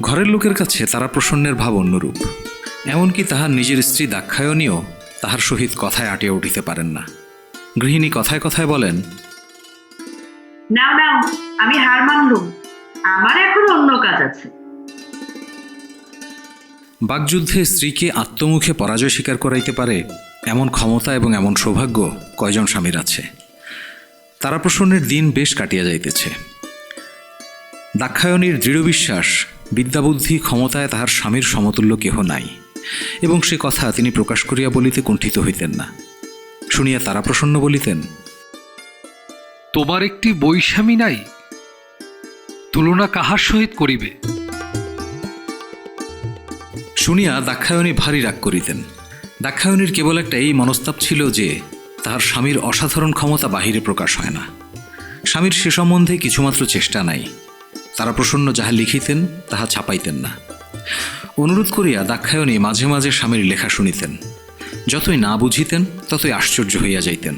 ঘরের লোকের কাছে তারাপ্রসন্নের ভাব অন্যরূপ। এমনকি তাহার নিজের স্ত্রী দাক্ষায়ণীও তাহার সহিত কথায় আটিয়া উঠিতে পারেন না। গৃহিণী কথায় কথায় বলেন, নাও নাও, আমি হার মানলুম, আমার এখন অন্য কাজ আছে। বাকযুদ্ধে স্ত্রীকে আত্মমুখে পরাজয় স্বীকার করাইতে পারে এমন ক্ষমতা এবং এমন সৌভাগ্য কয়জন স্বামীর আছে। তারাপ্রসন্নের দিন বেশ কাটিয়া যাইতেছে। দাক্ষায়ণীর দৃঢ় বিশ্বাস, বিদ্যাবুদ্ধি ক্ষমতায় তাহার স্বামীর সমতুল্য কেহ নাই, এবং সে কথা তিনি প্রকাশ করিয়া বলিতে কুণ্ঠিত হইতেন না। শুনিয়া তারাপ্রসন্ন বলিতেন, তোমার একটি বৈষামী নাই, তুলনা কাহার সহিত করিবে? শুনিয়া দাক্ষায়ণী ভারী রাগ করিতেন। দাক্ষায়ণীর কেবল একটা এই মনস্তাপ ছিল যে তাহার স্বামীর অসাধারণ ক্ষমতা বাহিরে প্রকাশ হয় না। স্বামীর সে সম্বন্ধে কিছুমাত্র চেষ্টা নাই। তারাপ্রসন্ন যাহা লিখিতেন তাহা ছাপাইতেন না। অনুরোধ করিয়া দাক্ষায়ণী মাঝে মাঝে স্বামীর লেখা শুনিতেন। যতই না বুঝিতেন ততই আশ্চর্য হইয়া যাইতেন।